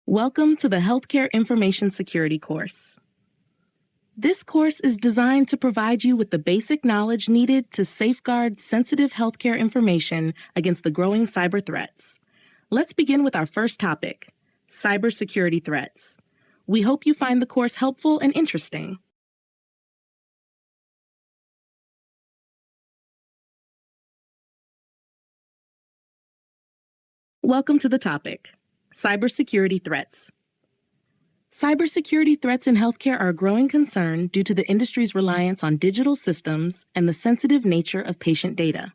Welcome to the Healthcare Information Security course. This course is designed to provide you with the basic knowledge needed to safeguard sensitive healthcare information against the growing cyber threats. Let's begin with our first topic, cybersecurity threats. We hope you find the course helpful and interesting. Welcome to the topic, cybersecurity threats. Cybersecurity threats in healthcare are a growing concern due to the industry's reliance on digital systems and the sensitive nature of patient data.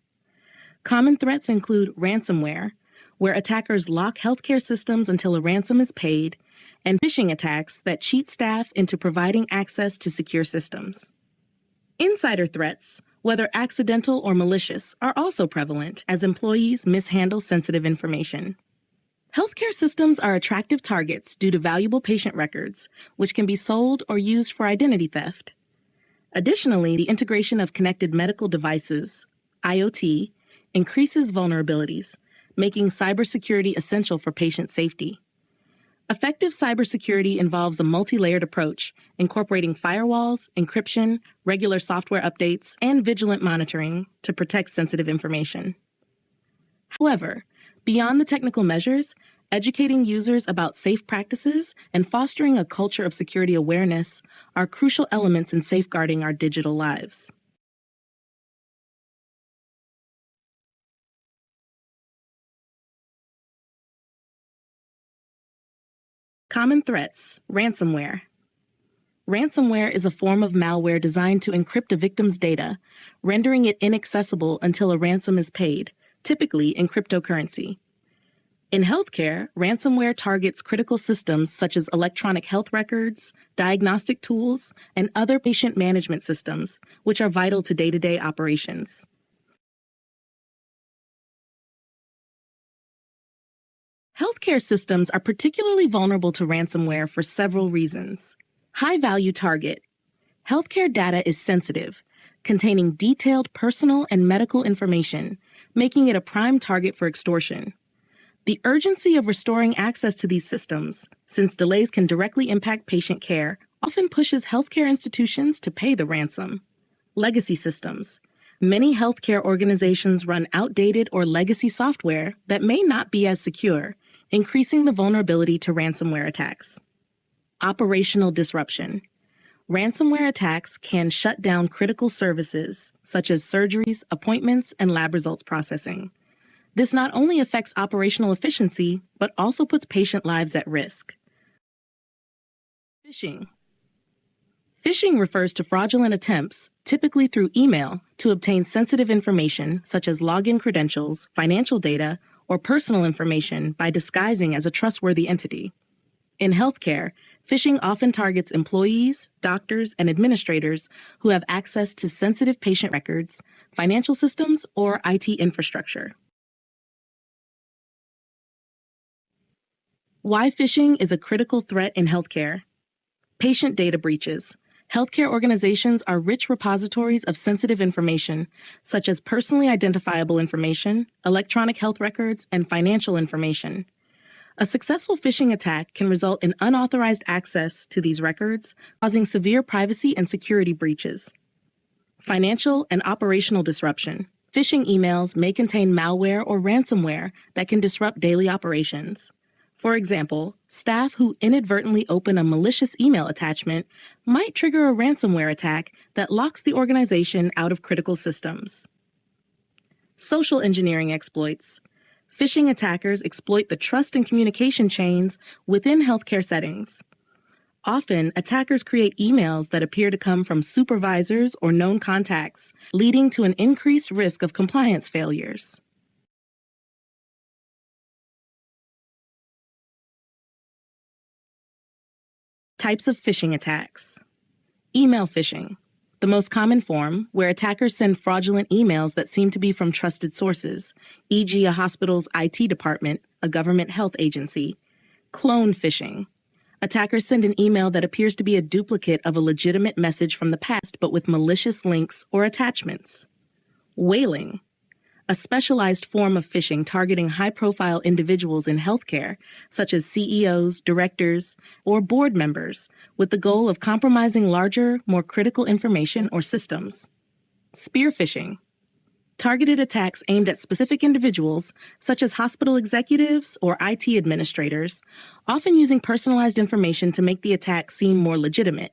Common threats include ransomware, where attackers lock healthcare systems until a ransom is paid, and phishing attacks that cheat staff into providing access to secure systems. Insider threats, whether accidental or malicious, are also prevalent as employees mishandle sensitive information. Healthcare systems are attractive targets due to valuable patient records, which can be sold or used for identity theft. Additionally, the integration of connected medical devices, IoT, increases vulnerabilities, making cybersecurity essential for patient safety. Effective cybersecurity involves a multi-layered approach, incorporating firewalls, encryption, regular software updates, and vigilant monitoring to protect sensitive information. However, beyond the technical measures, educating users about safe practices and fostering a culture of security awareness are crucial elements in safeguarding our digital lives. Common threats, ransomware. Ransomware is a form of malware designed to encrypt a victim's data, rendering it inaccessible until a ransom is paid, typically in cryptocurrency. In healthcare, ransomware targets critical systems such as electronic health records, diagnostic tools, and other patient management systems, which are vital to day-to-day operations. Healthcare systems are particularly vulnerable to ransomware for several reasons. High-value target. Healthcare data is sensitive, containing detailed personal and medical information, making it a prime target for extortion. The urgency of restoring access to these systems, since delays can directly impact patient care, often pushes healthcare institutions to pay the ransom. Legacy systems. Many healthcare organizations run outdated or legacy software that may not be as secure, increasing the vulnerability to ransomware attacks. Operational disruption. Ransomware attacks can shut down critical services, such as surgeries, appointments, and lab results processing. This not only affects operational efficiency, but also puts patient lives at risk. Phishing. Phishing refers to fraudulent attempts, typically through email, to obtain sensitive information such as login credentials, financial data, or personal information by disguising as a trustworthy entity. In healthcare, phishing often targets employees, doctors, and administrators who have access to sensitive patient records, financial systems, or IT infrastructure. Why phishing is a critical threat in healthcare. Patient data breaches. Healthcare organizations are rich repositories of sensitive information, such as personally identifiable information, electronic health records, and financial information. A successful phishing attack can result in unauthorized access to these records, causing severe privacy and security breaches. Financial and operational disruption. Phishing emails may contain malware or ransomware that can disrupt daily operations. For example, staff who inadvertently open a malicious email attachment might trigger a ransomware attack that locks the organization out of critical systems. Social engineering exploits. Phishing attackers exploit the trust and communication chains within healthcare settings. Often, attackers create emails that appear to come from supervisors or known contacts, leading to an increased risk of compliance failures. Types of phishing attacks. Email phishing, the most common form, where attackers send fraudulent emails that seem to be from trusted sources, e.g. a hospital's IT department, a government health agency. Clone phishing. Attackers send an email that appears to be a duplicate of a legitimate message from the past but with malicious links or attachments. Whaling. a specialized form of phishing targeting high-profile individuals in healthcare, such as CEOs, directors, or board members, with the goal of compromising larger, more critical information or systems. Spear phishing. Targeted attacks aimed at specific individuals, such as hospital executives or IT administrators, often using personalized information to make the attack seem more legitimate.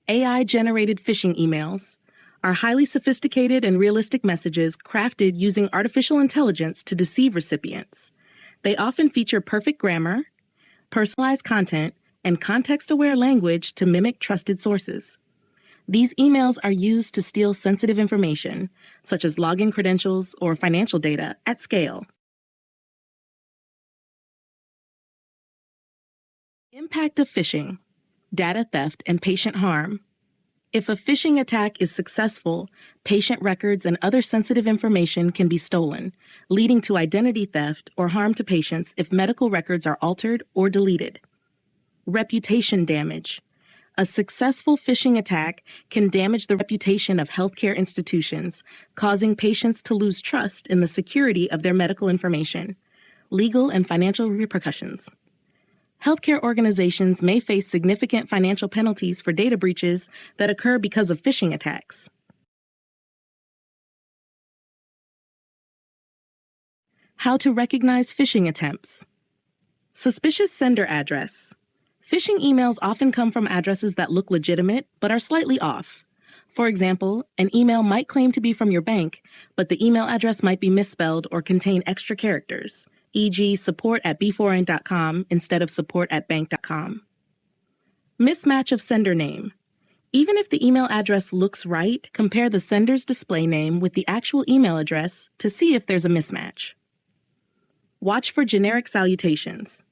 AI-generated phishing emails are highly sophisticated and realistic messages crafted using artificial intelligence to deceive recipients. They often feature perfect grammar, personalized content, and context-aware language to mimic trusted sources. These emails are used to steal sensitive information, such as login credentials or financial data, at scale. Impact of phishing: data theft and patient harm. If a phishing attack is successful, patient records and other sensitive information can be stolen, leading to identity theft or harm to patients if medical records are altered or deleted. Reputation damage. A successful phishing attack can damage the reputation of healthcare institutions, causing patients to lose trust in the security of their medical information. Legal and financial repercussions. Healthcare organizations may face significant financial penalties for data breaches that occur because of phishing attacks. How to recognize phishing attempts. Suspicious sender address. Phishing emails often come from addresses that look legitimate but are slightly off. For example, an email might claim to be from your bank, but the email address might be misspelled or contain extra characters, e.g. support@b4n.com instead of support@bank.com. Mismatch of sender name. Even if the email address looks right, compare the sender's display name with the actual email address to see if there's a mismatch. Watch for generic salutations.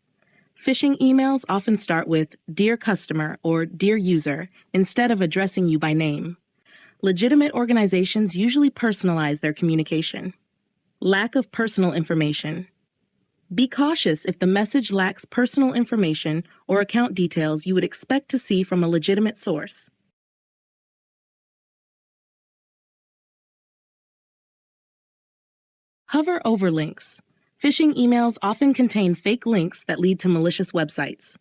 Phishing emails often start with "Dear Customer" or "Dear User" instead of addressing you by name. Legitimate organizations usually personalize their communication. Lack of personal information. Be cautious if the message lacks personal information or account details you would expect to see from a legitimate source. Hover over links. Phishing emails often contain fake links that lead to malicious websites.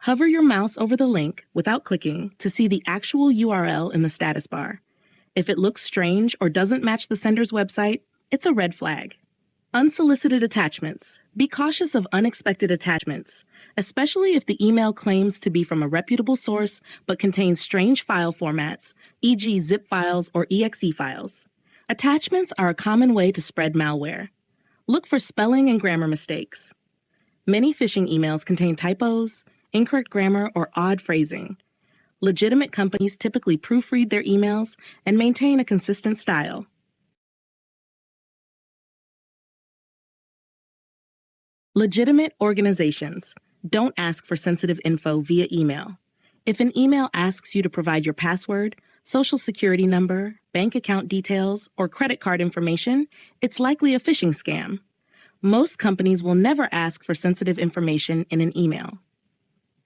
Hover your mouse over the link without clicking to see the actual URL in the status bar. If it looks strange or doesn't match the sender's website, it's a red flag. Unsolicited attachments. Be cautious of unexpected attachments, especially if the email claims to be from a reputable source but contains strange file formats, e.g. zip files or exe files. Attachments are a common way to spread malware. Look for spelling and grammar mistakes. Many phishing emails contain typos, incorrect grammar, or odd phrasing. Legitimate companies typically proofread their emails and maintain a consistent style. Legitimate organizations. Don't ask for sensitive info via email. If an email asks you to provide your password, social security number, bank account details, or credit card information, it's likely a phishing scam. Most companies will never ask for sensitive information in an email.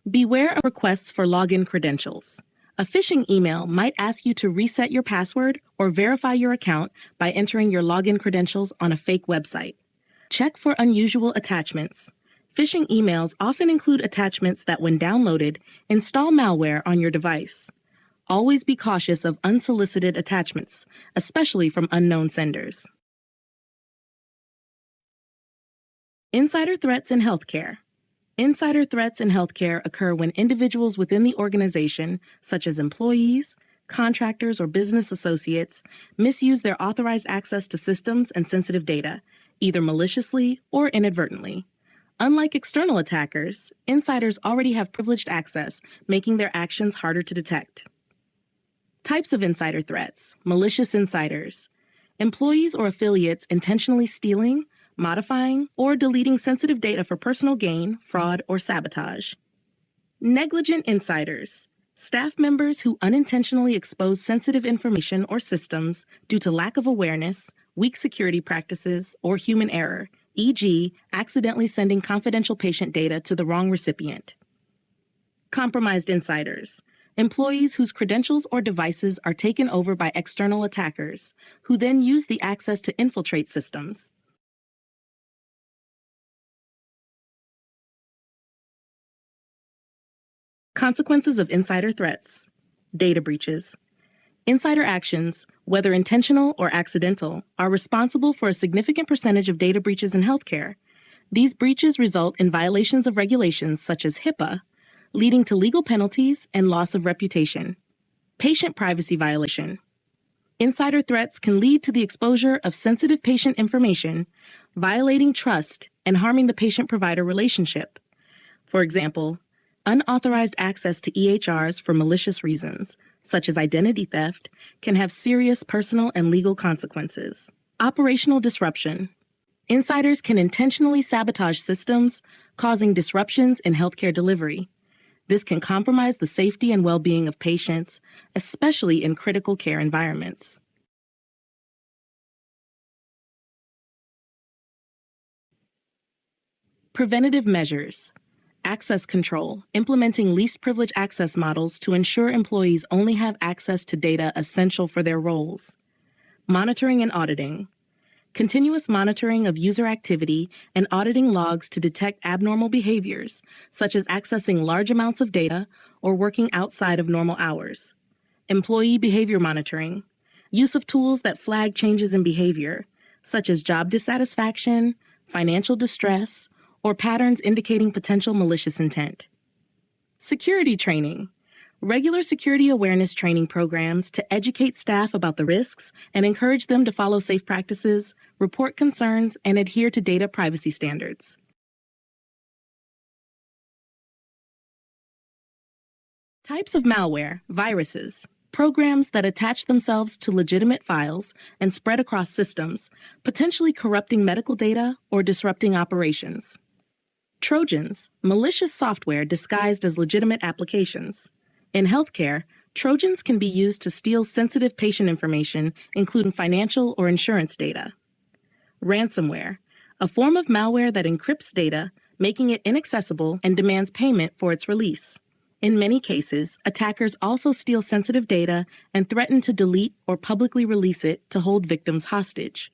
Beware of requests for login credentials. A phishing email might ask you to reset your password or verify your account by entering your login credentials on a fake website. Check for unusual attachments. Phishing emails often include attachments that, when downloaded, install malware on your device. Always be cautious of unsolicited attachments, especially from unknown senders. Insider threats in healthcare. Insider threats in healthcare occur when individuals within the organization, such as employees, contractors, or business associates, misuse their authorized access to systems and sensitive data, either maliciously or inadvertently. Unlike external attackers, insiders already have privileged access, making their actions harder to detect. Types of insider threats. Malicious insiders. Employees or affiliates intentionally stealing, modifying, or deleting sensitive data for personal gain, fraud, or sabotage. Negligent insiders. Staff members who unintentionally expose sensitive information or systems due to lack of awareness, weak security practices, or human error, e.g., accidentally sending confidential patient data to the wrong recipient. Compromised insiders. employees whose credentials or devices are taken over by external attackers, who then use the access to infiltrate systems. Consequences of insider threats. Data breaches. Insider actions, whether intentional or accidental, are responsible for a significant percentage of data breaches in healthcare. These breaches result in violations of regulations such as HIPAA, leading to legal penalties and loss of reputation. Patient privacy violation. Insider threats can lead to the exposure of sensitive patient information, violating trust and harming the patient-provider relationship. For example, unauthorized access to EHRs for malicious reasons, such as identity theft, can have serious personal and legal consequences. Operational disruption. Insiders can intentionally sabotage systems, causing disruptions in healthcare delivery. This can compromise the safety and well-being of patients, especially in critical care environments. Preventative measures. Access control, implementing least privilege access models to ensure employees only have access to data essential for their roles. Monitoring and auditing. Continuous monitoring of user activity and auditing logs to detect abnormal behaviors, such as accessing large amounts of data or working outside of normal hours. Employee behavior monitoring. Use of tools that flag changes in behavior, such as job dissatisfaction, financial distress, or patterns indicating potential malicious intent. Security training. Regular security awareness training programs to educate staff about the risks and encourage them to follow safe practices, report concerns, and adhere to data privacy standards. Types of malware, viruses, programs that attach themselves to legitimate files and spread across systems, potentially corrupting medical data or disrupting operations. Trojans, malicious software disguised as legitimate applications. In healthcare, Trojans can be used to steal sensitive patient information, including financial or insurance data. Ransomware, a form of malware that encrypts data, making it inaccessible and demands payment for its release. In many cases, attackers also steal sensitive data and threaten to delete or publicly release it to hold victims hostage.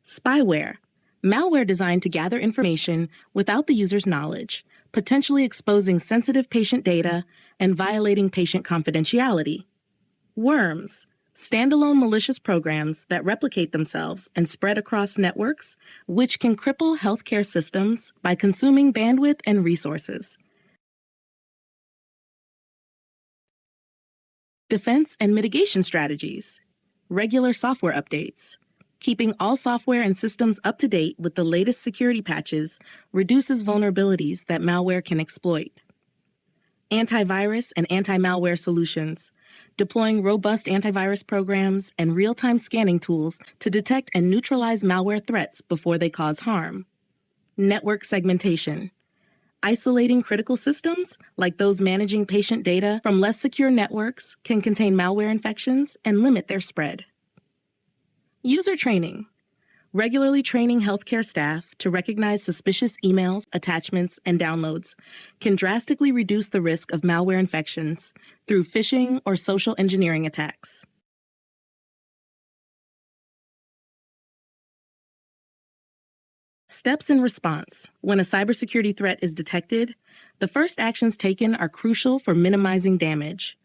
Spyware, malware designed to gather information without the user's knowledge, potentially exposing sensitive patient data and violating patient confidentiality. Worms, standalone malicious programs that replicate themselves and spread across networks, which can cripple healthcare systems by consuming bandwidth and resources. Defense and mitigation strategies. Regular software updates. Keeping all software and systems up to date with the latest security patches reduces vulnerabilities that malware can exploit. Antivirus and anti-malware solutions. Deploying robust antivirus programs and real-time scanning tools to detect and neutralize malware threats before they cause harm. Network segmentation. Isolating critical systems, like those managing patient data from less secure networks, can contain malware infections and limit their spread. User training. Regularly training healthcare staff to recognize suspicious emails, attachments, and downloads can drastically reduce the risk of malware infections through phishing or social engineering attacks. Steps in response. When a cybersecurity threat is detected, the first actions taken are crucial for minimizing damage.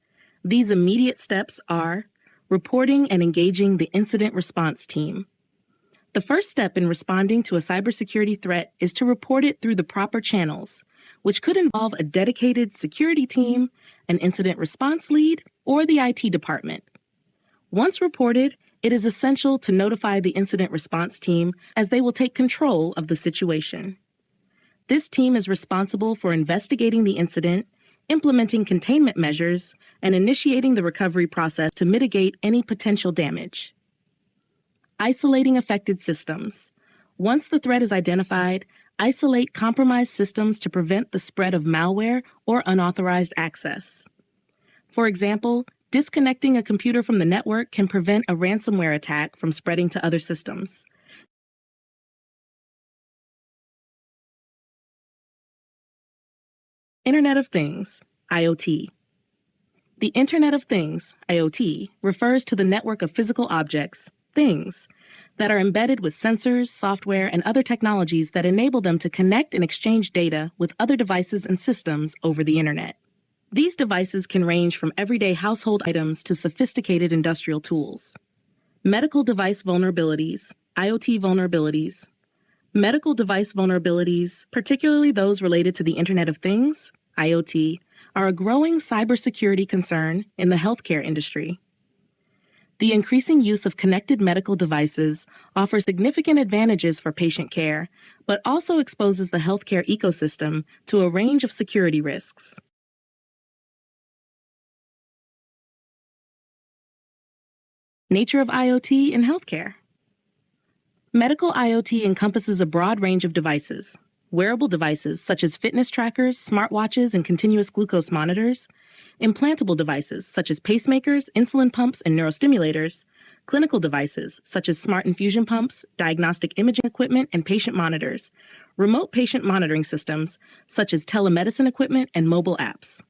These immediate steps are reporting and engaging the incident response team. The first step in responding to a cybersecurity threat is to report it through the proper channels, which could involve a dedicated security team, an incident response lead, or the IT department. Once reported, it is essential to notify the incident response team as they will take control of the situation. This team is responsible for investigating the incident, implementing containment measures, and initiating the recovery process to mitigate any potential damage. Isolating affected systems. Once the threat is identified, isolate compromised systems to prevent the spread of malware or unauthorized access. For example, disconnecting a computer from the network can prevent a ransomware attack from spreading to other systems. Internet of Things, IoT. The Internet of Things, IoT, refers to the network of physical objects, things, that are embedded with sensors, software, and other technologies that enable them to connect and exchange data with other devices and systems over the Internet. These devices can range from everyday household items to sophisticated industrial tools. Medical device vulnerabilities, IoT vulnerabilities. Medical device vulnerabilities, particularly those related to the Internet of Things, IoT, are a growing cybersecurity concern in the healthcare industry. The increasing use of connected medical devices offers significant advantages for patient care, but also exposes the healthcare ecosystem to a range of security risks. Nature of IoT in healthcare. Medical IoT encompasses a broad range of devices. Wearable devices such as fitness trackers, smartwatches, and continuous glucose monitors, implantable devices such as pacemakers, insulin pumps, and neurostimulators, clinical devices such as smart infusion pumps, diagnostic imaging equipment, and patient monitors, remote patient monitoring systems such as telemedicine equipment and mobile apps.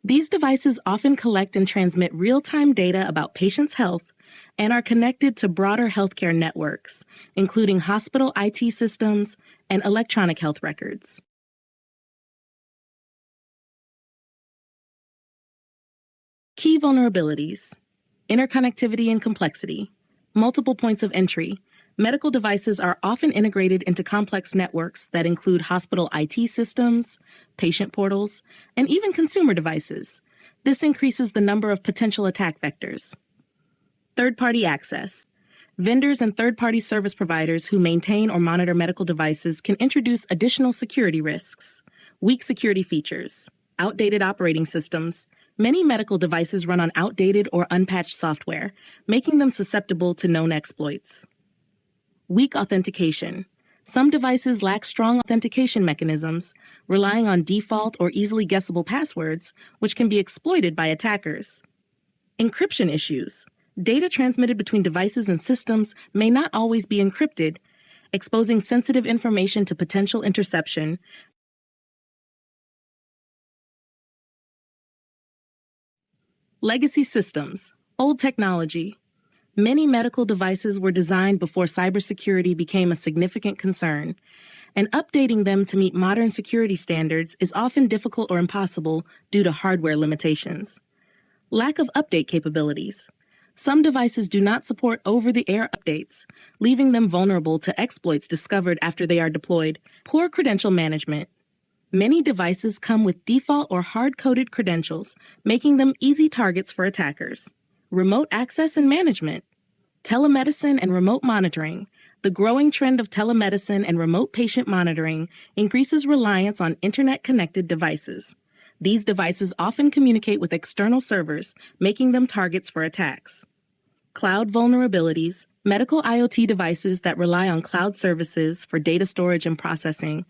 These devices often collect and transmit real-time data about patients' health and are connected to broader healthcare networks, including hospital IT systems and electronic health records. Key vulnerabilities: interconnectivity and complexity, multiple points of entry. Medical devices are often integrated into complex networks that include hospital IT systems, patient portals, and even consumer devices. This increases the number of potential attack vectors. Third-party access. Vendors and third-party service providers who maintain or monitor medical devices can introduce additional security risks. Weak security features. Outdated operating systems. Many medical devices run on outdated or unpatched software, making them susceptible to known exploits. Weak authentication. Some devices lack strong authentication mechanisms, relying on default or easily guessable passwords, which can be exploited by attackers. Encryption issues. Data transmitted between devices and systems may not always be encrypted, exposing sensitive information to potential interception. Legacy systems, old technology. Many medical devices were designed before cybersecurity became a significant concern, and updating them to meet modern security standards is often difficult or impossible due to hardware limitations. Lack of update capabilities. Some devices do not support over-the-air updates, leaving them vulnerable to exploits discovered after they are deployed. Poor credential management. Many devices come with default or hard-coded credentials, making them easy targets for attackers. Remote access and management. Telemedicine and remote monitoring. The growing trend of telemedicine and remote patient monitoring increases reliance on internet-connected devices. These devices often communicate with external servers, making them targets for attacks. Cloud vulnerabilities. Medical IoT devices that rely on cloud services for data storage and processing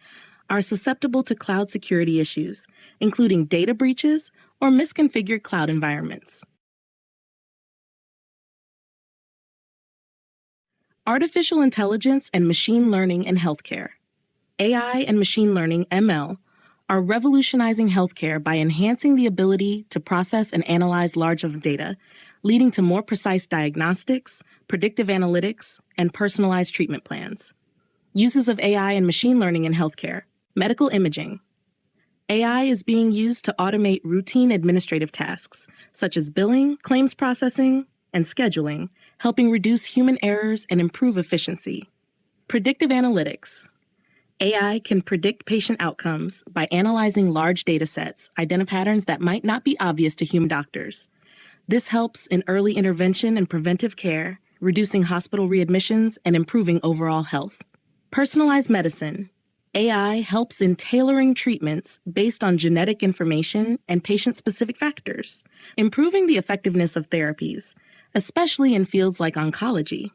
are susceptible to cloud security issues, including data breaches or misconfigured cloud environments. Artificial intelligence and machine learning in healthcare. AI and machine learning, ML, are revolutionizing healthcare by enhancing the ability to process and analyze large amounts of data, leading to more precise diagnostics, predictive analytics, and personalized treatment plans. Uses of AI and machine learning in healthcare. Medical imaging. AI is being used to automate routine administrative tasks, such as billing, claims processing, and scheduling, helping reduce human errors and improve efficiency. Predictive analytics. AI can predict patient outcomes by analyzing large data sets, identifying patterns that might not be obvious to human doctors. This helps in early intervention and preventive care, reducing hospital readmissions and improving overall health. Personalized medicine. AI helps in tailoring treatments based on genetic information and patient-specific factors, improving the effectiveness of therapies, especially in fields like oncology.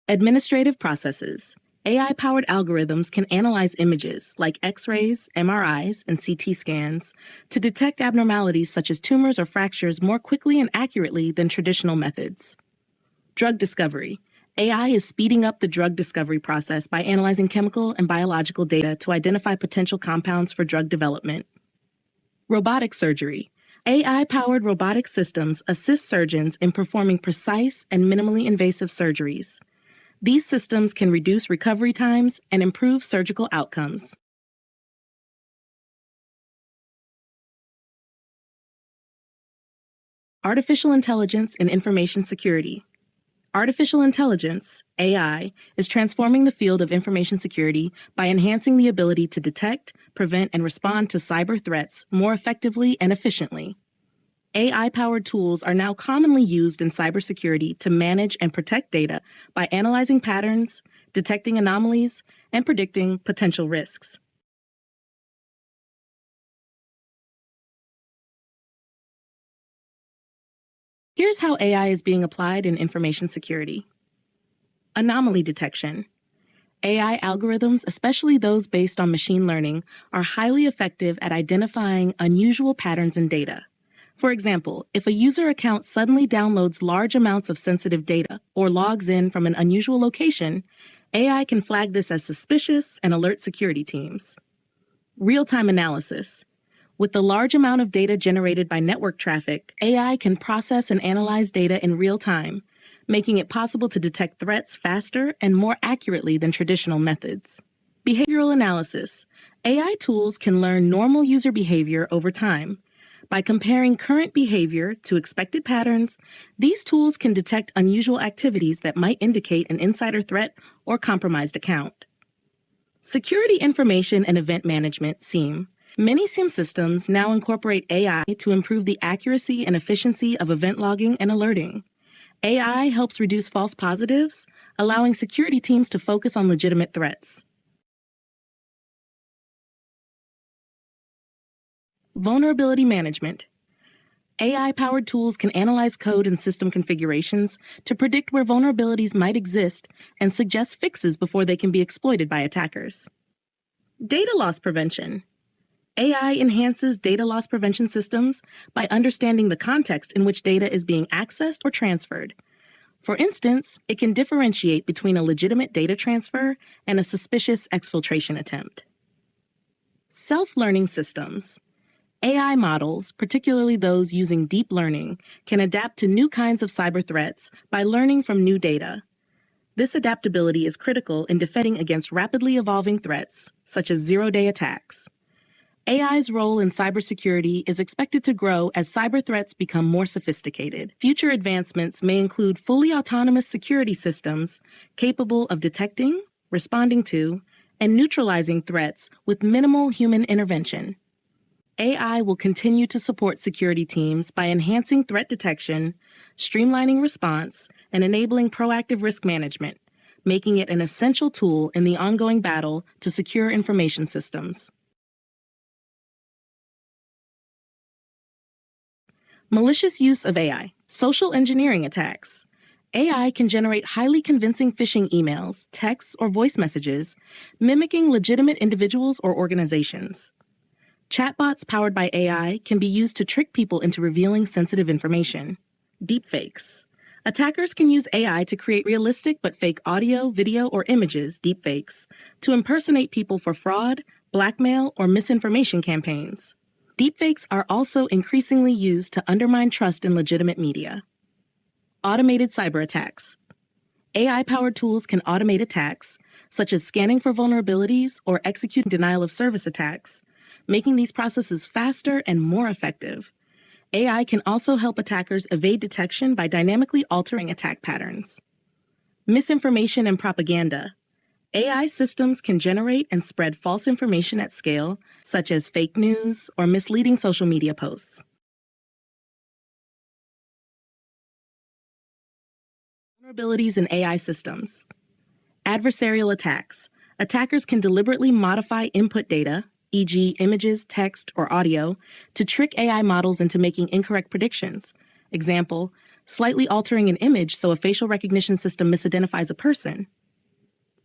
Administrative processes. AI-powered algorithms can analyze images like X-rays, MRIs, and CT scans to detect abnormalities such as tumors or fractures more quickly and accurately than traditional methods. Drug discovery. AI is speeding up the drug discovery process by analyzing chemical and biological data to identify potential compounds for drug development. Robotic surgery. AI-powered robotic systems assist surgeons in performing precise and minimally invasive surgeries. These systems can reduce recovery times and improve surgical outcomes. Artificial intelligence and information security. Artificial intelligence, AI, is transforming the field of information security by enhancing the ability to detect, prevent, and respond to cyber threats more effectively and efficiently. AI-powered tools are now commonly used in cybersecurity to manage and protect data by analyzing patterns, detecting anomalies, and predicting potential risks. Here's how AI is being applied in information security. Anomaly detection. AI algorithms, especially those based on machine learning, are highly effective at identifying unusual patterns in data. For example, if a user account suddenly downloads large amounts of sensitive data or logs in from an unusual location, AI can flag this as suspicious and alert security teams. Real-time analysis. With the large amount of data generated by network traffic, AI can process and analyze data in real time, making it possible to detect threats faster and more accurately than traditional methods. Behavioral analysis. AI tools can learn normal user behavior over time. By comparing current behavior to expected patterns, these tools can detect unusual activities that might indicate an insider threat or compromised account. Security information and event management, SIEM. Many SIEM systems now incorporate AI to improve the accuracy and efficiency of event logging and alerting. AI helps reduce false positives, allowing security teams to focus on legitimate threats. Vulnerability management. AI-powered tools can analyze code and system configurations to predict where vulnerabilities might exist and suggest fixes before they can be exploited by attackers. Data loss prevention. AI enhances data loss prevention systems by understanding the context in which data is being accessed or transferred. For instance, it can differentiate between a legitimate data transfer and a suspicious exfiltration attempt. Self-learning systems. AI models, particularly those using deep learning, can adapt to new kinds of cyber threats by learning from new data. This adaptability is critical in defending against rapidly evolving threats, such as zero-day attacks. AI's role in cybersecurity is expected to grow as cyber threats become more sophisticated. Future advancements may include fully autonomous security systems capable of detecting, responding to, and neutralizing threats with minimal human intervention. AI will continue to support security teams by enhancing threat detection, streamlining response, and enabling proactive risk management, making it an essential tool in the ongoing battle to secure information systems. Malicious use of AI. Social engineering attacks. AI can generate highly convincing phishing emails, texts, or voice messages, mimicking legitimate individuals or organizations. Chatbots powered by AI can be used to trick people into revealing sensitive information. Deepfakes. Attackers can use AI to create realistic but fake audio, video, or images, deepfakes, to impersonate people for fraud, blackmail, or misinformation campaigns. Deepfakes are also increasingly used to undermine trust in legitimate media. Automated cyber attacks. AI-powered tools can automate attacks, such as scanning for vulnerabilities or execute denial of service attacks, making these processes faster and more effective. AI can also help attackers evade detection by dynamically altering attack patterns. Misinformation and propaganda. AI systems can generate and spread false information at scale, such as fake news or misleading social media posts. Vulnerabilities in AI systems. Adversarial attacks. Attackers can deliberately modify input data, e.g., images, text, or audio, to trick AI models into making incorrect predictions. Example, slightly altering an image so a facial recognition system misidentifies a person.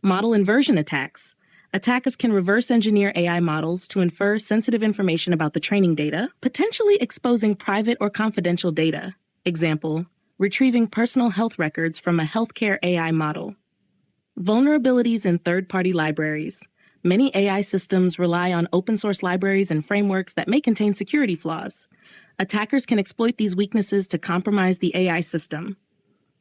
Model inversion attacks. Attackers can reverse engineer AI models to infer sensitive information about the training data, potentially exposing private or confidential data. Example, retrieving personal health records from a healthcare AI model. Vulnerabilities in third-party libraries. Many AI systems rely on open-source libraries and frameworks that may contain security flaws. Attackers can exploit these weaknesses to compromise the AI system.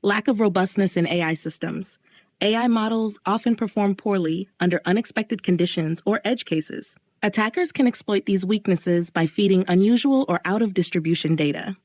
Lack of robustness in AI systems. AI models often perform poorly under unexpected conditions or edge cases. Attackers can exploit these weaknesses by feeding unusual or out-of-distribution data.